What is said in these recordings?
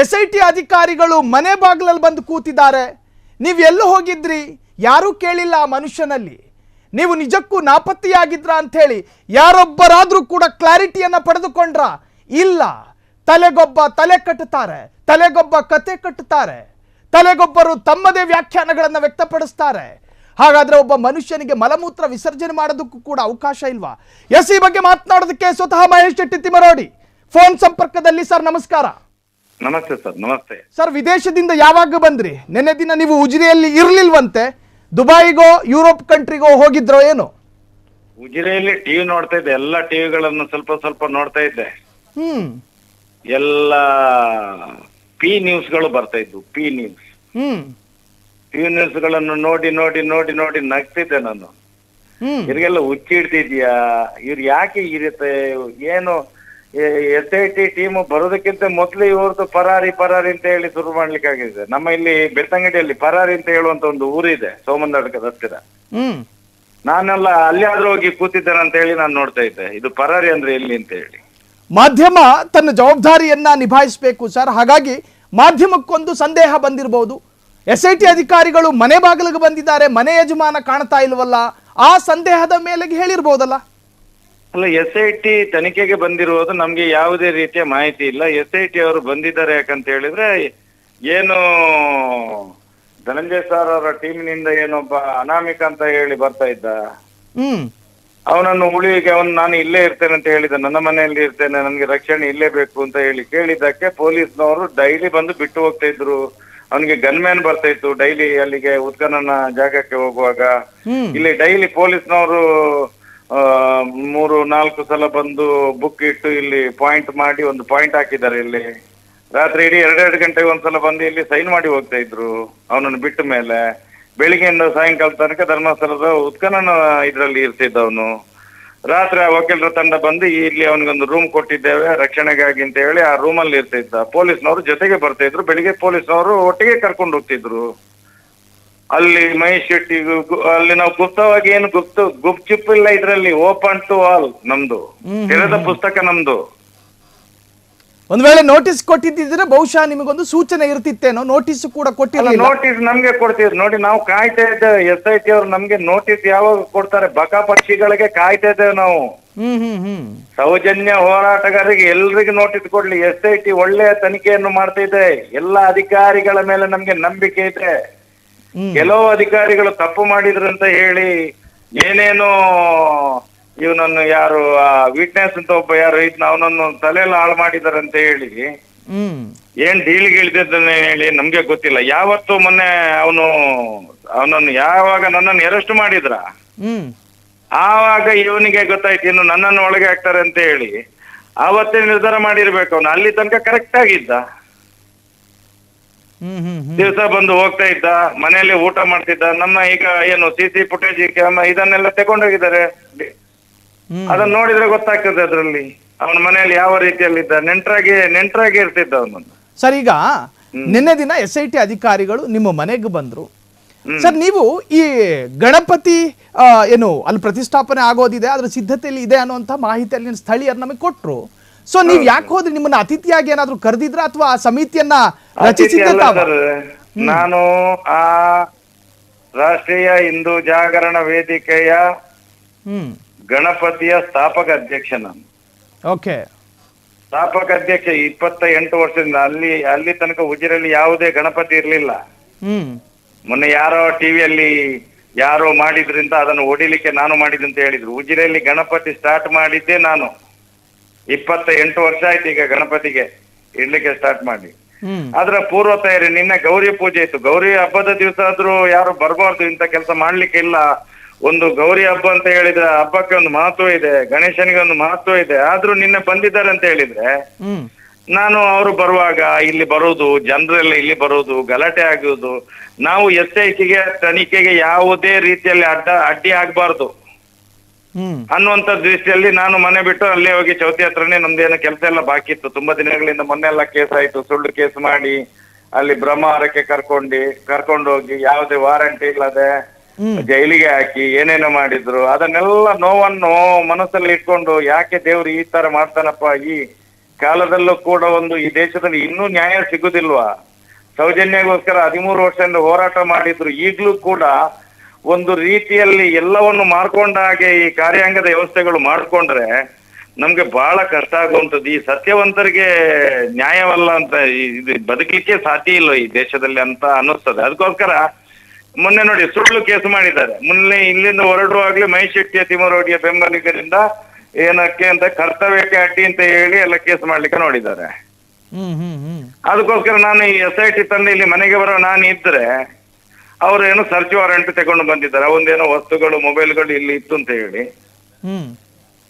SIT ಅಧಿಕಾರಿಗಳು ಮನೆ ಬಾಗಿಲಲ್ಲಿ ಬಂದು ಕೂತಿದ್ದಾರೆ. ನೀವು ಎಲ್ಲೂ ಹೋಗಿದ್ರಿ? ಯಾರೂ ಕೇಳಿಲ್ಲ ಆ ಮನುಷ್ಯನಲ್ಲಿ. ನೀವು ನಿಜಕ್ಕೂ ನಾಪತ್ತೆಯಾಗಿದ್ರ ಅಂತ ಹೇಳಿ ಯಾರೊಬ್ಬರಾದರೂ ಕೂಡ ಕ್ಲಾರಿಟಿಯನ್ನು ಪಡೆದುಕೊಂಡ್ರ? ಇಲ್ಲ. ತಲೆಗೊಬ್ಬ ತಲೆ ಕಟ್ಟುತ್ತಾರೆ, ತಲೆಗೊಬ್ಬ ಕತೆ ಕಟ್ಟುತ್ತಾರೆ, ತಲೆಗೊಬ್ಬರು ತಮ್ಮದೇ ವ್ಯಾಖ್ಯಾನಗಳನ್ನು ವ್ಯಕ್ತಪಡಿಸ್ತಾರೆ. ಹಾಗಾದ್ರೆ ಒಬ್ಬ ಮನುಷ್ಯನಿಗೆ ಮಲಮೂತ್ರ ವಿಸರ್ಜನೆ ಮಾಡೋದಕ್ಕೂ ಕೂಡ ಅವಕಾಶ ಇಲ್ವಾ? ಈ ಬಗ್ಗೆ ಮಾತನಾಡೋದಕ್ಕೆ ಸ್ವತಃ ಮಹೇಶ್ ಶೆಟ್ಟಿ ತಿಮರೋಡಿ ಫೋನ್ ಸಂಪರ್ಕದಲ್ಲಿ. ಸರ್ ನಮಸ್ಕಾರ. ನಮಸ್ತೆ ಸರ್. ನಮಸ್ತೆ ಸರ್. ವಿದೇಶದಿಂದ ಯಾವಾಗ ಬಂದ್ರಿ? ನೆನ್ನೆ ದಿನ ನೀವು ಉಜಿರೆಯಲ್ಲಿ ಇರ್ಲಿಲ್ವಂತೆ, ದುಬೈಗೋ ಯುರೋಪ್ ಕಂಟ್ರಿಗೋ ಹೋಗಿದ್ರೋ ಏನು? ಉಜಿರೆಯಲ್ಲಿ ಟಿವಿ ನೋಡ್ತಾ ಇದ್ದೆ, ಎಲ್ಲ ಟಿವಿಗಳನ್ನು ಸ್ವಲ್ಪ ನೋಡ್ತಾ ಇದ್ದೆ. ಎಲ್ಲ ಪಿ ನ್ಯೂಸ್ಗಳು ಬರ್ತಾ ಇದ್ವು. ಪಿ ನ್ಯೂಸ್ಗಳನ್ನು ನೋಡಿ ನೋಡಿ ನೋಡಿ ನೋಡಿ ನಗ್ತಿದ್ದೆ ನಾನು. ಇವ್ರಿಗೆಲ್ಲ ಹುಚ್ಚಿಡ್ತಿದ್ಯಾ? ಇವ್ರು ಯಾಕೆ ಇರುತ್ತೆ? ಏನು SIT ಟೀಮ್ ಬರೋದಕ್ಕಿಂತ ಮೊದ್ಲು ಇವ್ರದ್ದು ಪರಾರಿ ಅಂತ ಹೇಳಿ ಶುರು ಮಾಡ್ಲಿಕ್ಕಾಗಿದೆ. ನಮ್ಮ ಇಲ್ಲಿ ಬೆಳ್ತಂಗಡಿಯಲ್ಲಿ ಪರಾರಿ ಅಂತ ಹೇಳುವಂತ ಒಂದು ಊರಿದೆ, ಸೋಮಂದಡ್ಕದ ಹತ್ತಿರ. ನಾನೆಲ್ಲ ಅಲ್ಲಿ ಆದ್ರೂ ಹೋಗಿ ಕೂತಿದ್ದೇನೆ ಅಂತ ಹೇಳಿ ನಾನು ನೋಡ್ತಾ ಇದ್ದೆ, ಇದು ಪರಾರಿ ಅಂದ್ರೆ ಎಲ್ಲಿ ಅಂತ ಹೇಳಿ. ಮಾಧ್ಯಮ ತನ್ನ ಜವಾಬ್ದಾರಿಯನ್ನ ನಿಭಾಯಿಸಬೇಕು ಸರ್. ಹಾಗಾಗಿ ಮಾಧ್ಯಮಕ್ಕೊಂದು ಸಂದೇಹ ಬಂದಿರಬಹುದು. SIT ಅಧಿಕಾರಿಗಳು ಮನೆ ಬಾಗಿಲಿಗೆ ಬಂದಿದ್ದಾರೆ, ಮನೆ ಯಜಮಾನ ಕಾಣ್ತಾ ಇಲ್ವಲ್ಲ, ಆ ಸಂದೇಹದ ಮೇಲೆ ಹೇಳಿರ್ಬೋದಲ್ಲ. ಅಲ್ಲ, SIT ತನಿಖೆಗೆ ಬಂದಿರುವುದು ನಮ್ಗೆ ಯಾವುದೇ ರೀತಿಯ ಮಾಹಿತಿ ಇಲ್ಲ. SIT ಅವರು ಬಂದಿದ್ದಾರೆ ಯಾಕಂತ ಹೇಳಿದ್ರೆ, ಏನು ಧನಂಜಯ ಸರ್ ಅವರ ಟೀಮಿನಿಂದ ಏನೊಬ್ಬ ಅನಾಮಿಕ ಅಂತ ಹೇಳಿ ಬರ್ತಾ ಇದ್ದ, ಅವನನ್ನು ಉಳಿವಿಗೆ ನಾನು ಇಲ್ಲೇ ಇರ್ತೇನೆ ಅಂತ ಹೇಳಿದ, ನನ್ನ ಮನೆಯಲ್ಲಿ ಇರ್ತೇನೆ, ನನ್ಗೆ ರಕ್ಷಣೆ ಇಲ್ಲೇ ಬೇಕು ಅಂತ ಹೇಳಿ ಕೇಳಿದ್ದಕ್ಕೆ ಪೊಲೀಸ್ನವರು ಡೈಲಿ ಬಂದು ಬಿಟ್ಟು ಹೋಗ್ತಾ ಇದ್ರು. ಅವನಿಗೆ ಗನ್ಮ್ಯಾನ್ ಬರ್ತಾ ಇತ್ತು ಡೈಲಿ ಅಲ್ಲಿಗೆ ಉತ್ಖನನ ಜಾಗಕ್ಕೆ ಹೋಗುವಾಗ. ಇಲ್ಲಿ ಡೈಲಿ ಪೊಲೀಸ್ನವರು 3-4 ಸಲ ಬಂದು ಬುಕ್ ಇಟ್ಟು ಇಲ್ಲಿ ಪಾಯಿಂಟ್ ಮಾಡಿ ಒಂದು ಪಾಯಿಂಟ್ ಹಾಕಿದ್ದಾರೆ. ಇಲ್ಲಿ ರಾತ್ರಿ ಇಡೀ 2-2 ಗಂಟೆಗೆ ಒಂದ್ಸಲ ಬಂದು ಇಲ್ಲಿ ಸೈನ್ ಮಾಡಿ ಹೋಗ್ತಾ ಇದ್ರು ಅವನನ್ನು ಬಿಟ್ಟ ಮೇಲೆ. ಬೆಳಿಗ್ಗೆಯಿಂದ ಸಾಯಂಕಾಲ ತನಕ ಧರ್ಮಸ್ಥಳದ ಉತ್ಖನನ ಇದ್ರಲ್ಲಿ ಇರ್ತಿದ್ದ ಅವನು. ರಾತ್ರಿ ಆ ವಕೀಲರ ತಂಡ ಬಂದು ಇಲ್ಲಿ ಅವನಿಗೊಂದು ರೂಮ್ ಕೊಟ್ಟಿದ್ದೇವೆ ರಕ್ಷಣೆಗಾಗಿ ಅಂತ ಹೇಳಿ ಆ ರೂಮಲ್ಲಿ ಇರ್ತಿದ್ದ. ಪೊಲೀಸ್ನವರು ಜೊತೆಗೆ ಬರ್ತಾ ಇದ್ರು. ಬೆಳಿಗ್ಗೆ ಪೊಲೀಸ್ನವರು ಒಟ್ಟಿಗೆ ಕರ್ಕೊಂಡು ಹೋಗ್ತಿದ್ರು. ಅಲ್ಲಿ ಮಹೇಶ್ ಶೆಟ್ಟಿ ಅಲ್ಲಿ ನಾವು ಗುಪ್ತವಾಗಿ ಏನು ಗುಪ್ಚುಪ್ ಇಲ್ಲ, ಇದ್ರಲ್ಲಿ ಓಪನ್ ಟು ಆಲ್, ನಮ್ದು ತೆರೆದ ಪುಸ್ತಕ ನಮ್ದು. ಒಂದ್ ವೇಳೆ ನೋಟಿಸ್ ಕೊಟ್ಟಿದ್ದಿದ್ರೆ ಬಹುಶಃ ನಿಮಗೊಂದು ಸೂಚನೆ ಇರ್ತಿತ್ತೇನೋ. ನೋಟಿಸ್ ಕೂಡ ಕೊಟ್ಟಿರಲಿಲ್ಲ. ನೋಟಿಸ್ ನಮ್ಗೆ ಕೊಡ್ತಿದ್ರು ನೋಡಿ, ನಾವು ಕಾಯ್ತಾ ಇದ್ದೇವೆ. SIT ಅವರು ನಮ್ಗೆ ನೋಟಿಸ್ ಯಾವಾಗ ಕೊಡ್ತಾರೆ? ಬಕ ಪಕ್ಷಿಗಳಿಗೆ ಕಾಯ್ತಾ ಇದ್ದೇವೆ ನಾವು. ಸೌಜನ್ಯ ಹೋರಾಟಗಾರರಿಗೆ ಎಲ್ರಿಗೂ ನೋಟಿಸ್ ಕೊಡ್ಲಿ. SIT ಒಳ್ಳೆಯ ತನಿಖೆಯನ್ನು ಮಾಡ್ತಾ ಇದೆ. ಎಲ್ಲ ಅಧಿಕಾರಿಗಳ ಮೇಲೆ ನಮ್ಗೆ ನಂಬಿಕೆ ಇದೆ. ಕೆಲವು ಅಧಿಕಾರಿಗಳು ತಪ್ಪು ಮಾಡಿದ್ರು ಅಂತ ಹೇಳಿ ಏನೇನೋ ಇವನನ್ನು ಯಾರು ವಿಟ್ನೆಸ್ ಅಂತ ಒಬ್ಬ ಯಾರು ಇದನ್ನ ಅವನನ್ನು ತಲೆಯಲ್ಲಿ ಹಾಳು ಮಾಡಿದಾರೆ ಅಂತ ಹೇಳಿ ಏನ್ ಡೀಲಿಗೆ ಇಳಿದಿದ್ದಾನೆ ಹೇಳಿ ನಮ್ಗೆ ಗೊತ್ತಿಲ್ಲ. ಯಾವತ್ತು ಮೊನ್ನೆ ಅವನನ್ನು ಯಾವಾಗ ನನ್ನನ್ನು ಅರೆಸ್ಟ್ ಮಾಡಿದ್ರ ಆವಾಗ ಇವನಿಗೆ ಗೊತ್ತಾಯ್ತು ಇನ್ನು ನನ್ನನ್ನು ಒಳಗೆ ಹಾಕ್ತಾರೆ ಅಂತ ಹೇಳಿ. ಆವತ್ತೇ ನಿರ್ಧಾರ ಮಾಡಿರ್ಬೇಕು. ಅವನು ಅಲ್ಲಿ ತನಕ ಕರೆಕ್ಟ್ ಆಗಿದ್ದ. ದಿವಸ ಬಂದು ಹೋಗ್ತಾ ಇದ್ದ, ಮನೆಯಲ್ಲಿ ಊಟ ಮಾಡ್ತಿದ್ದ. ನಮ್ಮ ಈಗ ಏನು CC ಫುಟೇಜ್ ಇದನ್ನೆಲ್ಲ ತಗೊಂಡೋಗಿದ್ದಾರೆ. ಅದನ್ನ ನೋಡಿದ್ರೆ ಗೊತ್ತಾಗ್ತದೆ ಅದ್ರಲ್ಲಿ ಅವನ ಮನೆಯಲ್ಲಿ ಯಾವ ರೀತಿಯಲ್ಲಿ ಇದ್ದ. ನೆಂಟ್ರಾಗಿ ಇರ್ತಿದ್ದ ಅವನನ್ನು. ಸರ್, ಈಗ ನಿನ್ನೆ ದಿನ SIT ಅಧಿಕಾರಿಗಳು ನಿಮ್ಮ ಮನೆಗೆ ಬಂದ್ರು ಸರ್. ನೀವು ಈ ಗಣಪತಿ ಏನು ಅಲ್ಲಿ ಪ್ರತಿಷ್ಠಾಪನೆ ಆಗೋದಿದೆ, ಅದ್ರ ಸಿದ್ಧತೆಯಲ್ಲಿ ಇದೆ ಅನ್ನುವಂಥ ಮಾಹಿತಿ ಅಲ್ಲಿನ ಸ್ಥಳೀಯರು ನಮಗೆ ಕೊಟ್ರು. ಸೊ ನೀವ್ ಯಾಕೆ ಹೋದ್ರಿ? ನಿಮ್ಮನ್ನ ಅತಿಥಿಯಾಗಿ ಏನಾದ್ರು ಕರೆದಿದ್ರ ಅಥವಾ ಆ ಸಮಿತಿಯನ್ನ ರಚಿಸಿದ್ದ? ನಾನು ಆ ರಾಷ್ಟ್ರೀಯ ಹಿಂದೂ ಜಾಗರಣ ವೇದಿಕೆಯ ಗಣಪತಿಯ ಸ್ಥಾಪಕ ಅಧ್ಯಕ್ಷ ನಾನು. ಓಕೆ. ಸ್ಥಾಪಕ ಅಧ್ಯಕ್ಷ 28 ವರ್ಷದಿಂದ. ಅಲ್ಲಿ ತನಕ ಉಜಿರೆಯಲ್ಲಿ ಯಾವುದೇ ಗಣಪತಿ ಇರ್ಲಿಲ್ಲ. ಮೊನ್ನೆ ಯಾರೋ ಟಿವಿಯಲ್ಲಿ ಯಾರೋ ಮಾಡಿದ್ರಿಂದ ಅದನ್ನು ಹೊಡಿಲಿಕ್ಕೆ ನಾನು ಮಾಡಿದಂತ ಹೇಳಿದ್ರು. ಉಜಿರೆಯಲ್ಲಿ ಗಣಪತಿ ಸ್ಟಾರ್ಟ್ ಮಾಡಿದ್ದೆ ನಾನು. 28 ವರ್ಷ ಆಯ್ತು ಈಗ ಗಣಪತಿಗೆ ಇಡ್ಲಿಕ್ಕೆ ಸ್ಟಾರ್ಟ್ ಮಾಡಿ. ಅದ್ರ ಪೂರ್ವ ತಯಾರಿ. ನಿನ್ನೆ ಗೌರಿ ಪೂಜೆ ಇತ್ತು. ಗೌರಿ ಹಬ್ಬದ ದಿವಸ ಆದ್ರೂ ಯಾರು ಬರಬಾರ್ದು, ಇಂತ ಕೆಲಸ ಮಾಡ್ಲಿಕ್ಕೆ ಇಲ್ಲ. ಒಂದು ಗೌರಿ ಹಬ್ಬ ಅಂತ ಹೇಳಿದ್ರೆ ಹಬ್ಬಕ್ಕೆ ಒಂದು ಮಹತ್ವ ಇದೆ, ಗಣೇಶನಿಗೆ ಒಂದು ಮಹತ್ವ ಇದೆ. ಆದ್ರೂ ನಿನ್ನೆ ಬಂದಿದ್ದಾರೆ ಅಂತ ಹೇಳಿದ್ರೆ ನಾನು ಅವರು ಬರುವಾಗ ಇಲ್ಲಿ ಬರೋದು, ಜನರೆಲ್ಲ ಇಲ್ಲಿ ಬರೋದು, ಗಲಾಟೆ ಆಗುವುದು, ನಾವು SITಗೆ ತನಿಖೆಗೆ ಯಾವುದೇ ರೀತಿಯಲ್ಲಿ ಅಡ್ಡಿ ಆಗ್ಬಾರ್ದು ಅನ್ನುವಂತ ದೃಷ್ಟಿಯಲ್ಲಿ ನಾನು ಮನೆ ಬಿಟ್ಟು ಅಲ್ಲೇ ಹೋಗಿ ಚೌತಿ ಹತ್ರನೇ ನಮ್ದೇನೋ ಕೆಲಸ ಎಲ್ಲ ಬಾಕಿ ಇತ್ತು. ತುಂಬಾ ದಿನಗಳಿಂದ ಮೊನ್ನೆ ಎಲ್ಲ ಕೇಸ್ ಆಯ್ತು. ಸುಳ್ಳು ಕೇಸ್ ಮಾಡಿ ಅಲ್ಲಿ ಬ್ರಹ್ಮಾವರಕ್ಕೆ ಕರ್ಕೊಂಡು ಹೋಗಿ ಯಾವುದೇ ವಾರಂಟಿ ಇಲ್ಲದೆ ಜೈಲಿಗೆ ಹಾಕಿ ಏನೇನೋ ಮಾಡಿದ್ರು. ಅದನ್ನೆಲ್ಲ ನೋವನ್ನು ಮನಸ್ಸಲ್ಲಿ ಇಟ್ಕೊಂಡು ಯಾಕೆ ದೇವ್ರು ಈ ತರ ಮಾಡ್ತಾನಪ್ಪ, ಕಾಲದಲ್ಲೂ ಕೂಡ ಒಂದು ಈ ದೇಶದಲ್ಲಿ ಇನ್ನೂ ನ್ಯಾಯ ಸಿಗುದಿಲ್ವಾ? ಸೌಜನ್ಯಗೋಸ್ಕರ 13 ವರ್ಷದಿಂದ ಹೋರಾಟ ಮಾಡಿದ್ರು, ಈಗಲೂ ಕೂಡ ಒಂದು ರೀತಿಯಲ್ಲಿ ಎಲ್ಲವನ್ನು ಮಾಡ್ಕೊಂಡ ಹಾಗೆ ಈ ಕಾರ್ಯಾಂಗದ ವ್ಯವಸ್ಥೆಗಳು ಮಾಡ್ಕೊಂಡ್ರೆ ನಮ್ಗೆ ಬಹಳ ಕಷ್ಟ ಆಗುವಂಥದ್ದು. ಈ ಸತ್ಯವಂತರಿಗೆ ನ್ಯಾಯವಲ್ಲ ಅಂತ ಇದು ಬದುಕಲಿಕ್ಕೆ ಸಾಧ್ಯ ಇಲ್ಲ ಈ ದೇಶದಲ್ಲಿ ಅಂತ ಅನ್ನಿಸ್ತದೆ. ಅದಕ್ಕೋಸ್ಕರ ಮೊನ್ನೆ ನೋಡಿ ಸುಳ್ಳು ಕೇಸು ಮಾಡಿದ್ದಾರೆ. ಮೊನ್ನೆ ಇಲ್ಲಿಂದ ಹೊರಡುವಾಗ್ಲೇ ಮಹೇಶ್ ಶೆಟ್ಟಿಯ ತಿಮರೋಡಿಯ ಬೆಂಬಲಿಗರಿಂದ ಏನಕ್ಕೆ ಅಂತ ಕರ್ತವ್ಯಕ್ಕೆ ಅಡ್ಡಿ ಅಂತ ಹೇಳಿ ಎಲ್ಲ ಕೇಸು ಮಾಡ್ಲಿಕ್ಕೆ ನೋಡಿದ್ದಾರೆ. ಅದಕ್ಕೋಸ್ಕರ ನಾನು ಈ SIT ತಂದು ಇಲ್ಲಿ ಮನೆಗೆ ಬರೋ ನಾನು ಇದ್ರೆ ಅವ್ರು ಏನೋ ಸರ್ಚ್ ವಾರೆಂಟ್ ತಗೊಂಡು ಬಂದಿದ್ದಾರೆ. ಅವೊಂದೇನೋ ವಸ್ತುಗಳು ಮೊಬೈಲ್ಗಳು ಇಲ್ಲಿ ಇತ್ತು ಅಂತ ಹೇಳಿ.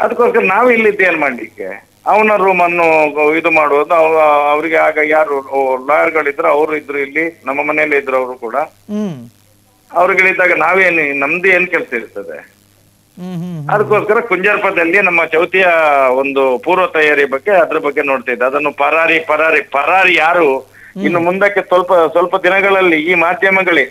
ಅದಕ್ಕೋಸ್ಕರ ನಾವು ಇಲ್ಲಿದ್ದು ಏನ್ ಮಾಡ್ಲಿಕ್ಕೆ? ಅವನ ರೂಮ್ ಅನ್ನು ಇದು ಮಾಡುವುದು. ಅವ್ರಿಗೆ ಆಗ ಯಾರು ಲಾಯರ್ಗಳಿದ್ರು ಅವರು ಇದ್ರು, ಇಲ್ಲಿ ನಮ್ಮ ಮನೆಯಲ್ಲೇ ಇದ್ರು ಅವರು ಕೂಡ. ಅವ್ರುಗಳಿದ್ದಾಗ ನಾವೇನು ನಮ್ದು ಏನ್ ಕೆಲಸ ಇರ್ತದೆ? ಅದಕ್ಕೋಸ್ಕರ ಕುಂಜಾರ್ಪದಲ್ಲಿ ನಮ್ಮ ಚೌತಿಯ ಒಂದು ಪೂರ್ವ ತಯಾರಿ ಬಗ್ಗೆ ಅದ್ರ ಬಗ್ಗೆ ನೋಡ್ತಾ ಇದ್ದೆ. ಅದನ್ನು ಪರಾರಿ ಯಾರು ಇನ್ನು ಮುಂದಕ್ಕೆ ಸ್ವಲ್ಪ ದಿನಗಳಲ್ಲಿ ಈ ಮಾಧ್ಯಮಗಳೇ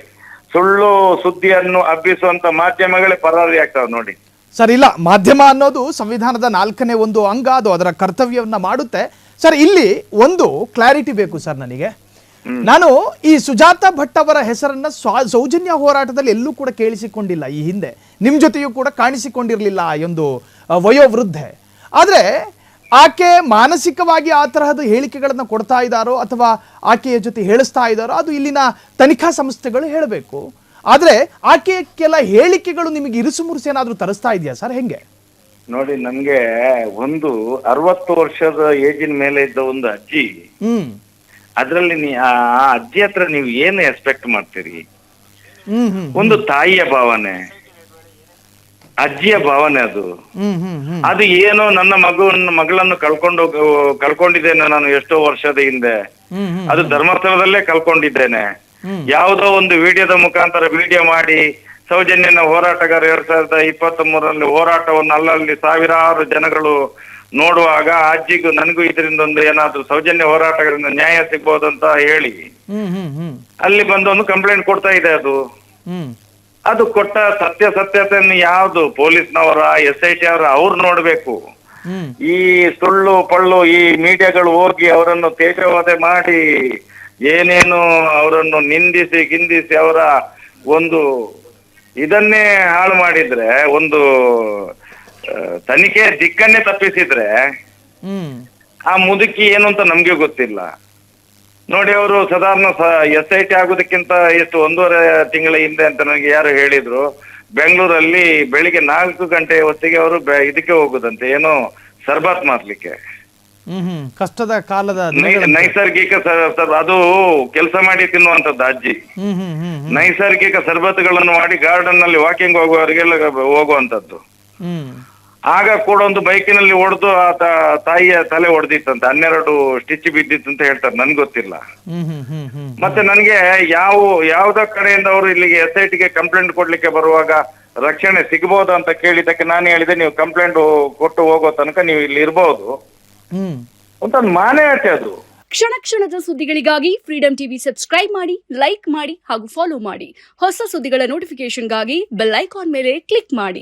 ಸುಳ್ಳು ಸುದ್ದಿಯನ್ನು ಹಬ್ಬಿಸುವಂತ ಮಾಧ್ಯಮಗಳೇ ಪರಾರಿ ಆಗ್ತಾವ ನೋಡಿ. ಸರ್, ಇಲ್ಲ, ಮಾಧ್ಯಮ ಅನ್ನೋದು ಸಂವಿಧಾನದ 4ನೇ ಒಂದು ಅಂಗ, ಅದು ಅದರ ಕರ್ತವ್ಯವನ್ನ ಮಾಡುತ್ತೆ. ಸರ್, ಇಲ್ಲಿ ಒಂದು ಕ್ಲಾರಿಟಿ ಬೇಕು ಸರ್ ನನಗೆ. ನಾನು ಈ ಸುಜಾತಾ ಭಟ್ ಅವರ ಹೆಸರನ್ನ ಸೌಜನ್ಯ ಹೋರಾಟದಲ್ಲಿ ಎಲ್ಲೂ ಕೂಡ ಕೇಳಿಸಿಕೊಂಡಿಲ್ಲ. ಈ ಹಿಂದೆ ನಿಮ್ ಜೊತೆಯೂ ಕೂಡ ಕಾಣಿಸಿಕೊಂಡಿರಲಿಲ್ಲ ಒಂದು ವಯೋವೃದ್ಧೆ. ಆದ್ರೆ ಆಕೆ ಮಾನಸಿಕವಾಗಿ ಆ ತರಹದ ಹೇಳಿಕೆಗಳನ್ನ ಕೊಡ್ತಾ ಇದ್ದಾರೋ ಅಥವಾ ಆಕೆಯ ಜೊತೆ ಹೇಳಿಸ್ತಾ ಇದ್ದಾರೋ ಅದು ಇಲ್ಲಿನ ತನಿಖಾ ಸಂಸ್ಥೆಗಳು ಹೇಳಬೇಕು. ಆದ್ರೆ ಆಕೆಯ ಕೆಲ ಹೇಳಿಕೆಗಳು ನಿಮಗೆ ಇರುಸು ಮುರುಸು ಏನಾದ್ರೂ ತರಿಸ್ತಾ ಇದೆಯಾ ಸರ್? ಹೆಂಗೆ ನೋಡಿ, ನಮ್ಗೆ ಒಂದು 60 ವರ್ಷದ ಏಜಿನ ಮೇಲೆ ಇದ್ದ ಒಂದು ಅಜ್ಜಿ, ಅದ್ರಲ್ಲಿ ಆ ಅಜ್ಜಿ ಹತ್ರ ನೀವು ಏನು ಎಕ್ಸ್ಪೆಕ್ಟ್ ಮಾಡ್ತೀರಿ? ಒಂದು ತಾಯಿಯ ಭಾವನೆ, ಅಜ್ಜಿಯ ಭಾವನೆ, ಅದು ಏನೋ ನನ್ನ ಮಗಳನ್ನು ಕಳ್ಕೊಂಡಿದ್ದೇನೆ ನಾನು ಎಷ್ಟೋ ವರ್ಷದ ಹಿಂದೆ. ಅದು ಧರ್ಮಸ್ಥಳದಲ್ಲೇ ಕಳ್ಕೊಂಡಿದ್ದೇನೆ. ಯಾವುದೋ ಒಂದು ವಿಡಿಯೋದ ಮುಖಾಂತರ ವಿಡಿಯೋ ಮಾಡಿ ಸೌಜನ್ಯನ ಹೋರಾಟಗಾರ 2023ರಲ್ಲಿ ಹೋರಾಟವನ್ನು ಅಲ್ಲಲ್ಲಿ ಸಾವಿರಾರು ಜನಗಳು ನೋಡುವಾಗ ಅಜ್ಜಿಗೂ ನನಗೂ ಇದರಿಂದ ಒಂದು ಏನಾದ್ರು ಸೌಜನ್ಯ ಹೋರಾಟಗಾರರಿಂದ ನ್ಯಾಯ ಸಿಗ್ಬೋದು ಅಂತ ಹೇಳಿ ಅಲ್ಲಿ ಬಂದು ಒಂದು ಕಂಪ್ಲೇಂಟ್ ಕೊಡ್ತಾ ಇದೆ. ಅದು ಕೊಟ್ಟ ಸತ್ಯತೆಯನ್ನು ಯಾವ್ದು ಪೊಲೀಸ್ನವರ SIT ಅವರ ಅವ್ರು ನೋಡ್ಬೇಕು. ಈ ಸುಳ್ಳು ಪಳ್ಳು ಈ ಮೀಡಿಯಾಗಳು ಹೋಗಿ ಅವರನ್ನು ತೇಜೋವಧೆ ಮಾಡಿ ಏನೇನು ಅವರನ್ನು ಗಿಂದಿಸಿ ಅವರ ಒಂದು ಇದನ್ನೇ ಹಾಳು ಮಾಡಿದ್ರೆ, ಒಂದು ತನಿಖೆ ದಿಕ್ಕನ್ನೇ ತಪ್ಪಿಸಿದ್ರೆ ಆ ಮುದುಕಿ ಏನು ಅಂತ ನಮ್ಗೆ ಗೊತ್ತಿಲ್ಲ. ನೋಡಿ, ಅವರು ಸಾಧಾರಣ SIT ಆಗೋದಕ್ಕಿಂತ ಎಷ್ಟು 1.5 ತಿಂಗಳ ಹಿಂದೆ ಅಂತ ನನಗೆ ಯಾರು ಹೇಳಿದ್ರು, ಬೆಂಗಳೂರಲ್ಲಿ ಬೆಳಿಗ್ಗೆ 4 ಗಂಟೆ ಹೊತ್ತಿಗೆ ಅವರು ಇದಕ್ಕೆ ಹೋಗುದಂತೆ, ಏನೋ ಸರ್ಬತ್ ಮಾಡ್ಲಿಕ್ಕೆ. ಕಷ್ಟದ ಕಾಲದ ನೈಸರ್ಗಿಕ ಅದು ಕೆಲಸ ಮಾಡಿ ತಿನ್ನುವಂತದ್ದು ಅಜ್ಜಿ. ನೈಸರ್ಗಿಕ ಸರ್ಬತ್ಗಳನ್ನು ಮಾಡಿ ಗಾರ್ಡನ್ ನಲ್ಲಿ ವಾಕಿಂಗ್ ಹೋಗುವವರಿಗೆಲ್ಲ ಹೋಗುವಂತದ್ದು. ಆಗ ಕೂಡ ಒಂದು ಬೈಕಿನಲ್ಲಿ ಹೊಡೆದು ಆ ತಾಯಿಯ ತಲೆ ಹೊಡೆದಿತ್ತಂತೆ, 12 ಸ್ಟಿಚ್ ಬಿದ್ದಿತ್ತು ಅಂತ ಹೇಳ್ತಾರೆ, ನನ್ಗೆ ಗೊತ್ತಿಲ್ಲ. ಮತ್ತೆ ನನ್ಗೆ ಯಾವ್ದೋ ಕಡೆಯಿಂದ ಅವರು ಇಲ್ಲಿಗೆ SITಗೆ ಕಂಪ್ಲೇಂಟ್ ಕೊಡ್ಲಿಕ್ಕೆ ಬರುವಾಗ ರಕ್ಷಣೆ ಸಿಗಬಹುದು ಅಂತ ಕೇಳಿದಕ್ಕೆ ನಾನು ಹೇಳಿದೆ, ನೀವು ಕಂಪ್ಲೇಂಟ್ ಕೊಟ್ಟು ಹೋಗೋ ತನಕ ನೀವು ಇಲ್ಲಿ ಇರ್ಬೋದು ಅಂತ ಮಾನ್ಯತೆ. ಅದು ಕ್ಷಣದ ಸುದ್ದಿಗಳಿಗಾಗಿ ಫ್ರೀಡಂ ಟಿವಿ ಸಬ್ಸ್ಕ್ರೈಬ್ ಮಾಡಿ, ಲೈಕ್ ಮಾಡಿ ಹಾಗೂ ಫಾಲೋ ಮಾಡಿ. ಹೊಸ ಸುದ್ದಿಗಳ ನೋಟಿಫಿಕೇಶನ್ಗಾಗಿ ಬೆಲ್ ಐಕಾನ್ ಮೇಲೆ ಕ್ಲಿಕ್ ಮಾಡಿ.